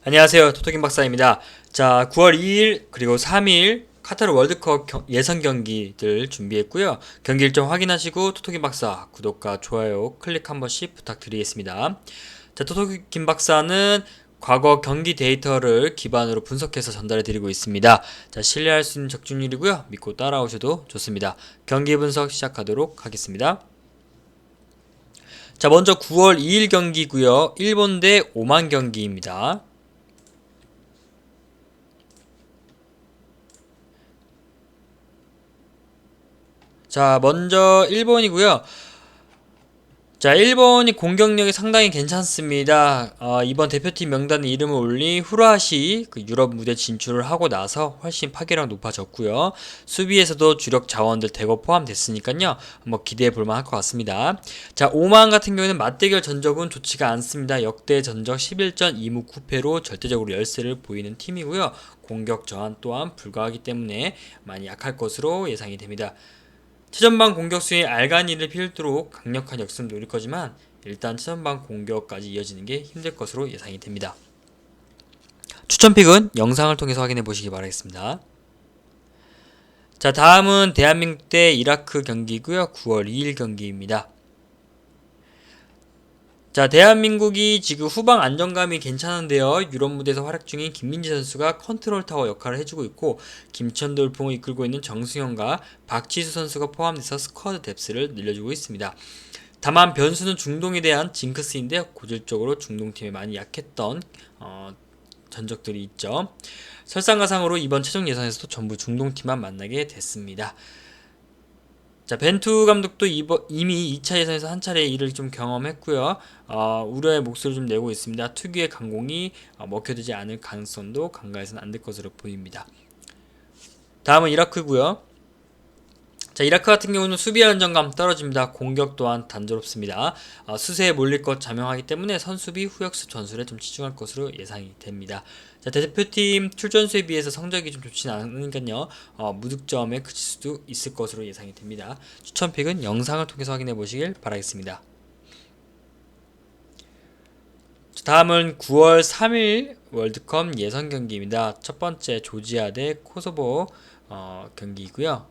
안녕하세요. 토토김 박사입니다. 자, 9월 2일 그리고 3일 카타르 월드컵 예선 경기들 준비했고요. 경기 일정 확인하시고 토토김 박사 구독과 좋아요 클릭 한 번씩 부탁드리겠습니다. 자, 토토김 박사는 과거 경기 데이터를 기반으로 분석해서 전달해 드리고 있습니다. 자, 신뢰할 수 있는 적중률이고요. 믿고 따라오셔도 좋습니다. 경기 분석 시작하도록 하겠습니다. 자, 먼저 9월 2일 경기고요. 일본 대 오만 경기입니다. 자, 먼저 일본이고요. 자, 일본이 공격력이 상당히 괜찮습니다. 이번 대표팀 명단에 이름을 올린 후라시 그 유럽 무대 진출을 하고 나서 훨씬 파괴력 높아졌고요. 수비에서도 주력 자원들 대거 포함됐으니까요. 한번 기대해 볼 만할 것 같습니다. 자, 오만 같은 경우에는 맞대결 전적은 좋지가 않습니다. 역대 전적 11전 2무 9패로 절대적으로 열세를 보이는 팀이고요. 공격 저한 또한 불가하기 때문에 많이 약할 것으로 예상이 됩니다. 최전방 공격수의 알가니를 필두로 강력한 역습을 노릴 거지만 일단 최전방 공격까지 이어지는 게 힘들 것으로 예상이 됩니다. 추천픽은 영상을 통해서 확인해 보시기 바라겠습니다. 자, 다음은 대한민국 대 이라크 경기고요. 9월 2일 경기입니다. 자, 대한민국이 지금 후방 안정감이 괜찮은데요. 유럽 무대에서 활약 중인 김민재 선수가 컨트롤 타워 역할을 해주고 있고, 김천 돌풍을 이끌고 있는 정승현과 박지수 선수가 포함돼서 스쿼드 뎁스를 늘려주고 있습니다. 다만 변수는 중동에 대한 징크스인데요. 고질적으로 중동팀에 많이 약했던 전적들이 있죠. 설상가상으로 이번 최종 예선에서도 전부 중동팀만 만나게 됐습니다. 자, 벤투 감독도 이미 2차 예선에서 한 차례 이를 좀 경험했고요. 우려의 목소리를 좀 내고 있습니다. 특유의 강공이 먹혀들지 않을 가능성도 간과해서는 안 될 것으로 보입니다. 다음은 이라크고요. 자, 이라크 같은 경우는 수비 안정감 떨어집니다. 공격 또한 단조롭습니다. 수세에 몰릴 것 자명하기 때문에 선수비 후역습 전술에 좀 치중할 것으로 예상이 됩니다. 자, 대표팀 출전수에 비해서 성적이 좀 좋지는 않으니까요. 무득점에 그칠 수도 있을 것으로 예상이 됩니다. 추천픽은 영상을 통해서 확인해 보시길 바라겠습니다. 다음은 9월 3일 월드컵 예선 경기입니다. 첫 번째 조지아 대 코소보 경기이고요.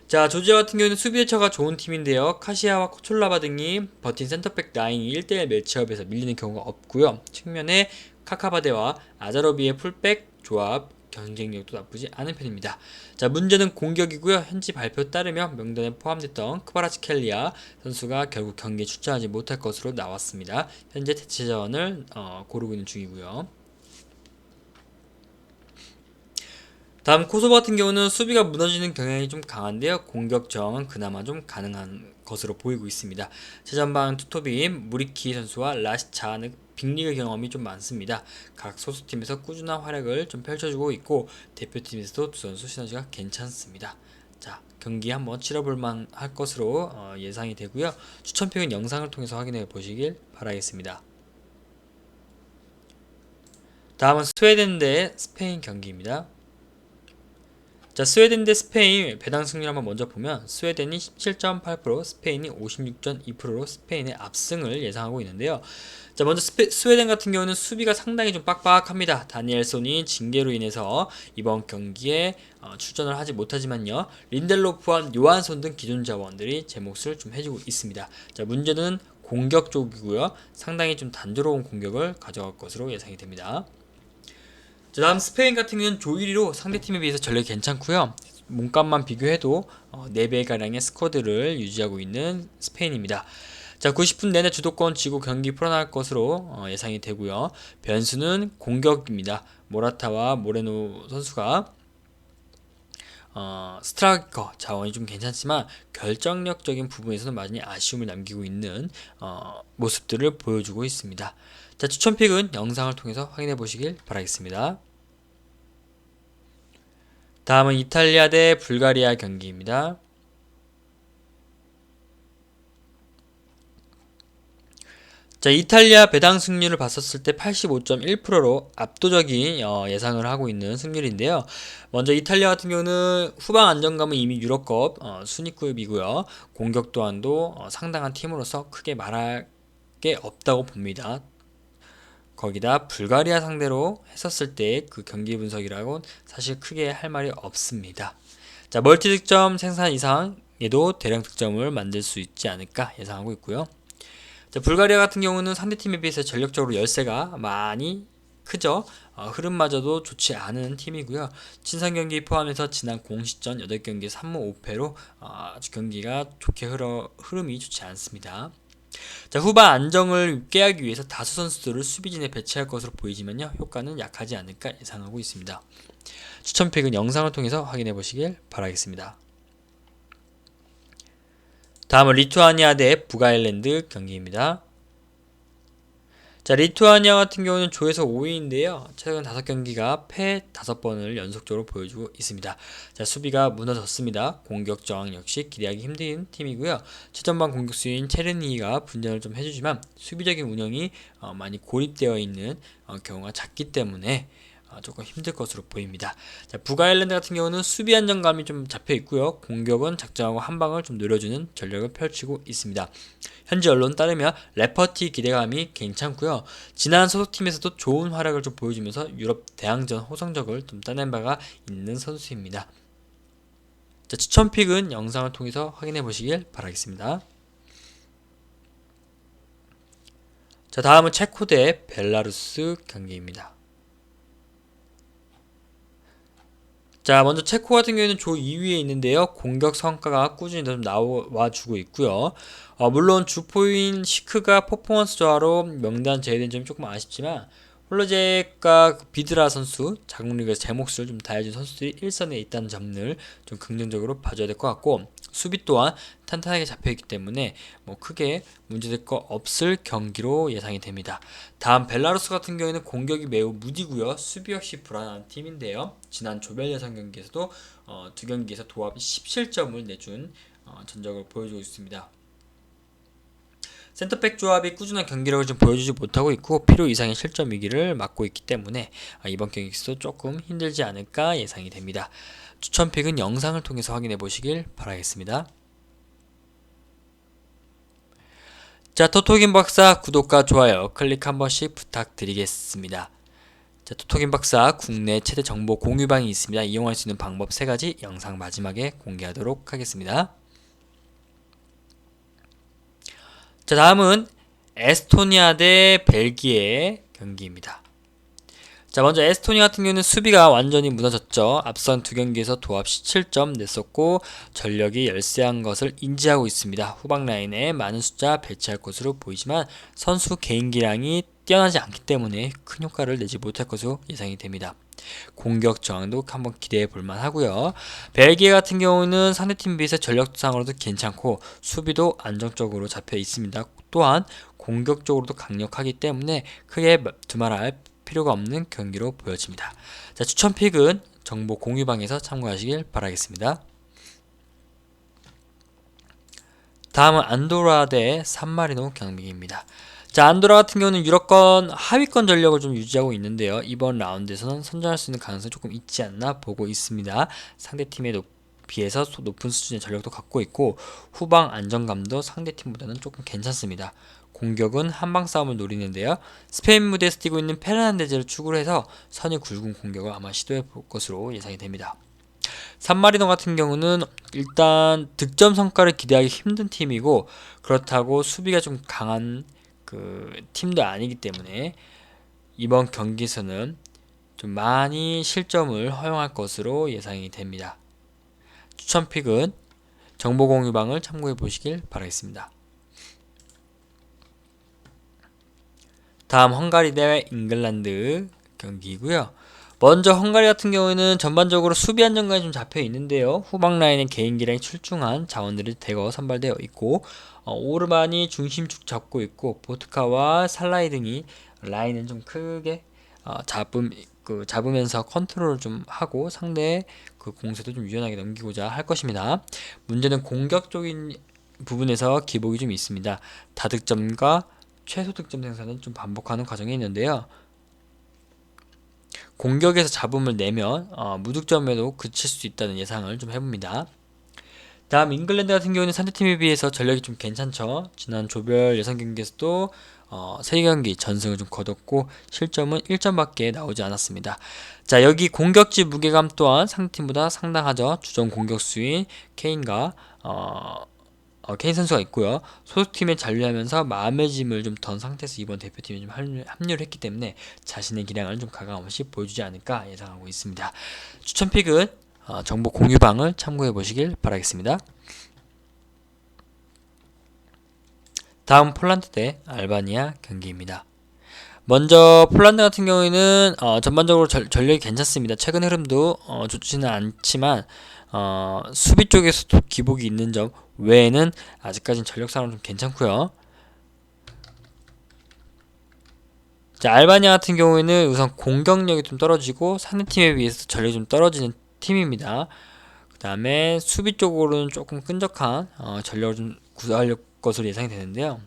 자, 조지아 같은 경우는 수비 대처가 좋은 팀인데요. 카시아와 코촐라바 등이 버틴 센터백 라인이 1대1 매치업에서 밀리는 경우가 없고요. 측면에 카카바데와 아자로비의 풀백 조합 경쟁력도 나쁘지 않은 편입니다. 자, 문제는 공격이고요. 현지 발표 따르면 명단에 포함됐던 크바라츠켈리아 선수가 결국 경기에 출전하지 못할 것으로 나왔습니다. 현재 대체 자원을 고르고 있는 중이고요. 다음 코소보 같은 경우는 수비가 무너지는 경향이 좀 강한데요. 공격 저항은 그나마 좀 가능한 것으로 보이고 있습니다. 최전방 투톱인 무리키 선수와 라시차는 빅리그 경험이 좀 많습니다. 각 소속팀에서 꾸준한 활약을 좀 펼쳐주고 있고 대표팀에서도 두 선수 시너지가 괜찮습니다. 자, 경기 한번 치러볼 만할 것으로 예상이 되고요. 추천픽은 영상을 통해서 확인해 보시길 바라겠습니다. 다음은 스웨덴 대 스페인 경기입니다. 자, 스웨덴 대 스페인 배당 승률 한번 먼저 보면 스웨덴이 17.8%, 스페인이 56.2%로 스페인의 압승을 예상하고 있는데요. 자, 먼저 스웨덴 같은 경우는 수비가 상당히 좀 빡빡합니다. 다니엘손이 징계로 인해서 이번 경기에 출전을 하지 못하지만요. 린델로프와 요한손 등 기존 자원들이 제 몫을 좀 해주고 있습니다. 자, 문제는 공격 쪽이고요. 상당히 좀 단조로운 공격을 가져갈 것으로 예상이 됩니다. 자, 다음 스페인 같은 경우는 조1위로 상대팀에 비해서 전력이 괜찮고요. 몸값만 비교해도 4배가량의 스쿼드를 유지하고 있는 스페인입니다. 자, 90분 내내 주도권 쥐고 경기 풀어나갈 것으로 예상이 되고요. 변수는 공격입니다. 모라타와 모레노 선수가 스트라이커 자원이 좀 괜찮지만 결정력적인 부분에서는 많이 아쉬움을 남기고 있는 모습들을 보여주고 있습니다. 자, 추천픽은 영상을 통해서 확인해 보시길 바라겠습니다. 다음은 이탈리아 대 불가리아 경기입니다. 자, 이탈리아 배당 승률을 봤었을 때 85.1%로 압도적인 예상을 하고 있는 승률인데요. 먼저 이탈리아 같은 경우는 후방 안정감은 이미 유럽컵 순위급이고요. 공격 또한도 상당한 팀으로서 크게 말할 게 없다고 봅니다. 거기다 불가리아 상대로 했었을 때 그 경기 분석이라고는 사실 크게 할 말이 없습니다. 자, 멀티 득점 생산 이상에도 대량 득점을 만들 수 있지 않을까 예상하고 있고요. 자, 불가리아 같은 경우는 상대팀에 비해서 전력적으로 열세가 많이 크죠. 흐름마저도 좋지 않은 팀이고요. 친선 경기 포함해서 지난 공식전 8경기 3무 5패로 아주 경기가 좋게 흐름이 좋지 않습니다. 자, 후반 안정을 깨하기 위해서 다수 선수들을 수비진에 배치할 것으로 보이지만요, 효과는 약하지 않을까 예상하고 있습니다. 추천픽은 영상을 통해서 확인해 보시길 바라겠습니다. 다음은 리투아니아 대 북아일랜드 경기입니다. 자, 리투아니아 같은 경우는 조에서 5위인데요. 최근 5경기가 패 5번을 연속적으로 보여주고 있습니다. 자, 수비가 무너졌습니다. 공격 저항 역시 기대하기 힘든 팀이고요. 최전방 공격수인 체르니가 분전을 좀 해주지만 수비적인 운영이 많이 고립되어 있는 경우가 작기 때문에 조금 힘들 것으로 보입니다. 자, 북아일랜드 같은 경우는 수비 안정감이 좀 잡혀 있고요. 공격은 작정하고 한 방을 좀 노려주는 전략을 펼치고 있습니다. 현지 언론 따르면 레퍼티 기대감이 괜찮고요. 지난 소속팀에서도 좋은 활약을 좀 보여주면서 유럽 대항전 호성적을 좀 따낸 바가 있는 선수입니다. 자, 추천픽은 영상을 통해서 확인해 보시길 바라겠습니다. 자, 다음은 체코 대 벨라루스 경기입니다. 자, 먼저 체코 같은 경우에는 조 2위에 있는데요. 공격 성과가 꾸준히 좀 나와주고 있고요. 물론 주포인 시크가 퍼포먼스 저하로 명단 제외된 점이 조금 아쉽지만 홀로제과 비드라 선수, 자국 리그에서 제 몫을 좀 다해준 선수들이 1선에 있다는 점을 좀 긍정적으로 봐줘야 될 것 같고, 수비 또한 탄탄하게 잡혀있기 때문에 뭐 크게 문제될 거 없을 경기로 예상이 됩니다. 다음 벨라루스 같은 경우에는 공격이 매우 무디고요. 수비 역시 불안한 팀인데요. 지난 조별 예선 경기에서도 두 경기에서 도합 17점을 내준 전적을 보여주고 있습니다. 센터백 조합이 꾸준한 경기력을 좀 보여주지 못하고 있고 필요 이상의 실점 위기를 맞고 있기 때문에 이번 경기에서도 조금 힘들지 않을까 예상이 됩니다. 추천픽은 영상을 통해서 확인해 보시길 바라겠습니다. 자, 토토긴 박사 구독과 좋아요 클릭 한 번씩 부탁드리겠습니다. 자, 토토긴 박사 국내 최대 정보 공유방이 있습니다. 이용할 수 있는 방법 3가지 영상 마지막에 공개하도록 하겠습니다. 자, 다음은 에스토니아 대 벨기에 경기입니다. 자, 먼저 에스토니아 같은 경우는 수비가 완전히 무너졌죠. 앞선 두 경기에서 도합 17점 냈었고 전력이 열세한 것을 인지하고 있습니다. 후방 라인에 많은 숫자 배치할 것으로 보이지만 선수 개인기량이 뛰어나지 않기 때문에 큰 효과를 내지 못할 것으로 예상이 됩니다. 공격 저항도 한번 기대해 볼만 하고요. 벨기에 같은 경우는 상대팀에 비해서 전력상으로도 괜찮고 수비도 안정적으로 잡혀 있습니다. 또한 공격적으로도 강력하기 때문에 크게 두말할 필요가 없는 경기로 보여집니다. 자, 추천픽은 정보 공유방에서 참고하시길 바라겠습니다. 다음은 안도라 대 산마리노 경기입니다. 자, 안도라 같은 경우는 유럽권 하위권 전력을 좀 유지하고 있는데요. 이번 라운드에서는 선전할 수 있는 가능성이 조금 있지 않나 보고 있습니다. 상대팀에 비해서 높은 수준의 전력도 갖고 있고 후방 안정감도 상대팀보다는 조금 괜찮습니다. 공격은 한방 싸움을 노리는데요. 스페인 무대에서 뛰고 있는 페르난데즈를 축으로 해서 선이 굵은 공격을 아마 시도해 볼 것으로 예상이 됩니다. 산마리노 같은 경우는 일단 득점 성과를 기대하기 힘든 팀이고 그렇다고 수비가 좀 강한 그 팀도 아니기 때문에 이번 경기에서는 좀 많이 실점을 허용할 것으로 예상이 됩니다. 추천픽은 정보공유방을 참고해 보시길 바라겠습니다. 다음 헝가리 대 잉글랜드 경기이고요. 먼저 헝가리 같은 경우에는 전반적으로 수비 안정감이 좀 잡혀 있는데요. 후방 라인에 개인기량이 출중한 자원들이 대거 선발되어 있고 오르반이 중심축 잡고 있고 보트카와 살라이 등이 라인은 좀 크게 잡으면서 컨트롤을 좀 하고 상대의 그 공세도 좀 유연하게 넘기고자 할 것입니다. 문제는 공격적인 부분에서 기복이 좀 있습니다. 다득점과 최소 득점 생산은 좀 반복하는 과정이 있는데요. 공격에서 잡음을 내면 무득점에도 그칠 수 있다는 예상을 좀 해봅니다. 다음 잉글랜드 같은 경우는 상대팀에 비해서 전력이 좀 괜찮죠. 지난 조별 예선 경기에서도 3경기 전승을 좀 거뒀고 실점은 1점밖에 나오지 않았습니다. 자, 여기 공격지 무게감 또한 상대팀보다 상당하죠. 주전 공격수인 케인과 케인 선수가 있고요. 소속팀에 잔류하면서 마음의 짐을 좀 던 상태에서 이번 대표팀에 좀 합류를 했기 때문에 자신의 기량을 좀 가감없이 보여주지 않을까 예상하고 있습니다. 추천픽은 정보 공유방을 참고해 보시길 바라겠습니다. 다음 폴란드 대 알바니아 경기입니다. 먼저 폴란드 같은 경우에는 전반적으로 전력이 괜찮습니다. 최근 흐름도 좋지는 않지만 수비 쪽에서도 기복이 있는 점 외에는 아직까지는 전력상으로 좀 괜찮고요. 자, 알바니아 같은 경우에는 우선 공격력이 좀 떨어지고 상대팀에 비해서 전력이 좀 떨어지는 팀입니다. 그 다음에 수비 쪽으로는 조금 끈적한 전력을 좀 구사할 것으로 예상이 되는데요.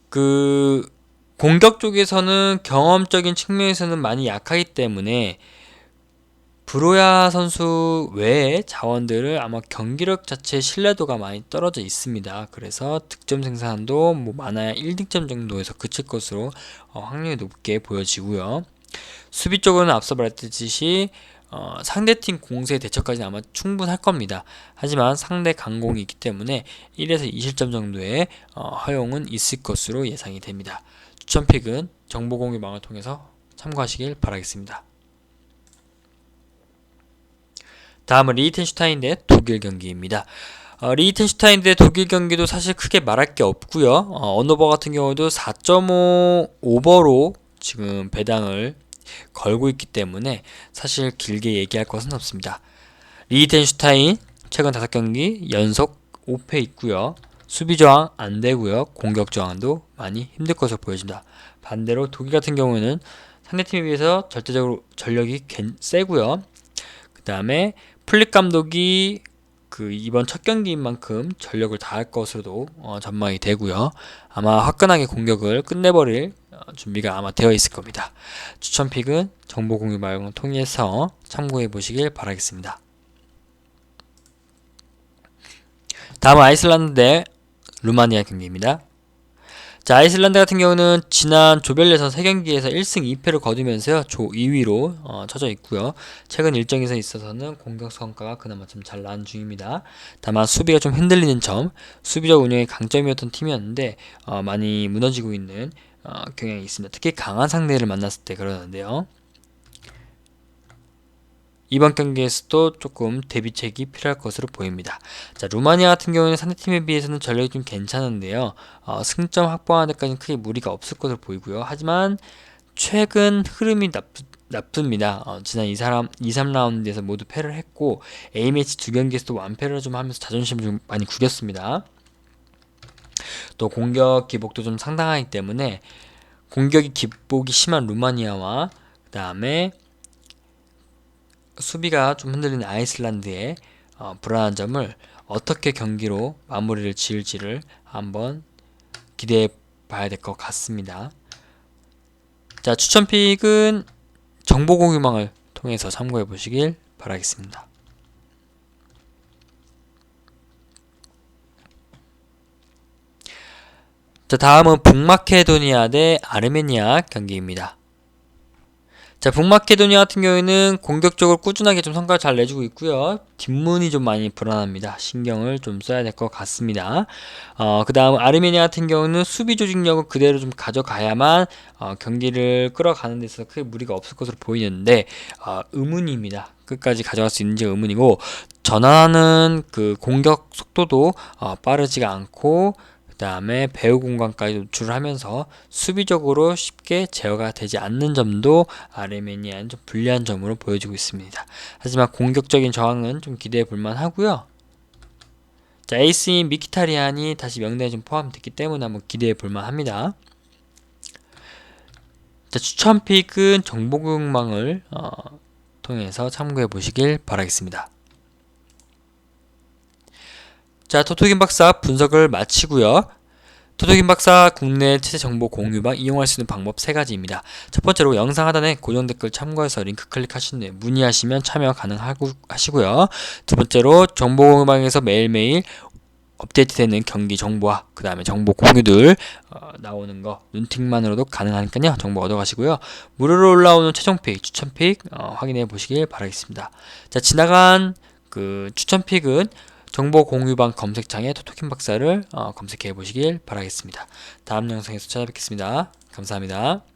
그 공격 쪽에서는 경험적인 측면에서는 많이 약하기 때문에 브로야 선수 외의 자원들을 아마 경기력 자체의 신뢰도가 많이 떨어져 있습니다. 그래서 득점 생산도 뭐 많아야 1득점 정도에서 그칠 것으로 확률이 높게 보여지고요. 수비 쪽은 앞서 말했듯이 상대팀 공세의 대처까지는 아마 충분할 겁니다. 하지만 상대 강공이 있기 때문에 1에서 2실점 정도의 허용은 있을 것으로 예상이 됩니다. 추천픽은 정보공유망을 통해서 참고하시길 바라겠습니다. 다음은 리히텐슈타인 대 독일 경기입니다. 리히텐슈타인 대 독일 경기도 사실 크게 말할 게 없고요. 언노버 같은 경우도 4.5 오버로 지금 배당을 걸고 있기 때문에 사실 길게 얘기할 것은 없습니다. 리히텐슈타인 최근 5경기 연속 5패 있고요. 수비 저항 안 되고요. 공격 저항도 많이 힘들 것으로 보여집니다. 반대로 독일 같은 경우는 상대팀에 비해서 절대적으로 전력이 세고요. 그 다음에 플릭 감독이 이번 첫 경기인 만큼 전력을 다할 것으로도 전망이 되고요. 아마 화끈하게 공격을 끝내버릴 준비가 아마 되어 있을 겁니다. 추천픽은 정보 공유 방송을 통해서 참고해 보시길 바라겠습니다. 다음은 아이슬란드 대 루마니아 경기입니다. 자, 아이슬란드 같은 경우는 지난 조별 예선 3경기에서 1승 2패를 거두면서요. 조 2위로 쳐져 있고요. 최근 일정에서 있어서는 공격 성과가 그나마 좀 잘 나온 중입니다. 다만 수비가 좀 흔들리는 점, 수비적 운영이 강점이었던 팀이었는데 많이 무너지고 있는 경향이 있습니다. 특히 강한 상대를 만났을 때 그러는데요. 이번 경기에서도 조금 대비책이 필요할 것으로 보입니다. 자, 루마니아 같은 경우는 상대팀에 비해서는 전력이 좀 괜찮은데요. 승점 확보하는 데까지는 크게 무리가 없을 것으로 보이고요. 하지만 최근 흐름이 나쁩니다. 지난 2, 3라운드에서 모두 패를 했고 A매치 2경기에서도 완패를 좀 하면서 자존심을 좀 많이 구겼습니다. 또 공격 기복도 좀 상당하기 때문에 공격이 기복이 심한 루마니아와 그 다음에 수비가 좀 흔들리는 아이슬란드의 불안한 점을 어떻게 경기로 마무리를 지을지를 한번 기대해 봐야 될 것 같습니다. 자, 추천픽은 정보공유망을 통해서 참고해 보시길 바라겠습니다. 자, 다음은 북마케도니아 대 아르메니아 경기입니다. 자, 북마케도니아 같은 경우에는 공격적으로 꾸준하게 좀 성과를 잘 내주고 있고요. 뒷문이 좀 많이 불안합니다. 신경을 좀 써야 될 것 같습니다. 그 다음 아르메니아 같은 경우는 수비 조직력을 그대로 좀 가져가야만 경기를 끌어가는 데 있어서 크게 무리가 없을 것으로 보이는데 의문입니다. 끝까지 가져갈 수 있는지 의문이고 전환하는 그 공격 속도도 빠르지가 않고 그 다음에 배후 공간까지 노출을 하면서 수비적으로 쉽게 제어가 되지 않는 점도 아르메니아는 좀 불리한 점으로 보여지고 있습니다. 하지만 공격적인 저항은 좀 기대해 볼만 하고요. 자, 에이스인 미키타리안이 다시 명단에 좀 포함됐기 때문에 한번 기대해 볼만 합니다. 자, 추천픽은 정보공망을 통해서 참고해 보시길 바라겠습니다. 자, 토토김 박사 분석을 마치고요. 토토김 박사 국내 체제 정보 공유방 이용할 수 있는 방법 3가지입니다. 첫 번째로 영상 하단에 고정 댓글 참고해서 링크 클릭하신 후에 문의하시면 참여 가능하시고요. 두 번째로 정보 공유방에서 매일매일 업데이트되는 경기 정보와 그 다음에 정보 공유들 나오는 거 눈팅만으로도 가능하니까요. 정보 얻어가시고요. 무료로 올라오는 최종 픽, 추천 픽 확인해 보시길 바라겠습니다. 자, 지나간 그 추천 픽은 정보 공유방 검색창에 토토킨 박사를 검색해 보시길 바라겠습니다. 다음 영상에서 찾아뵙겠습니다. 감사합니다.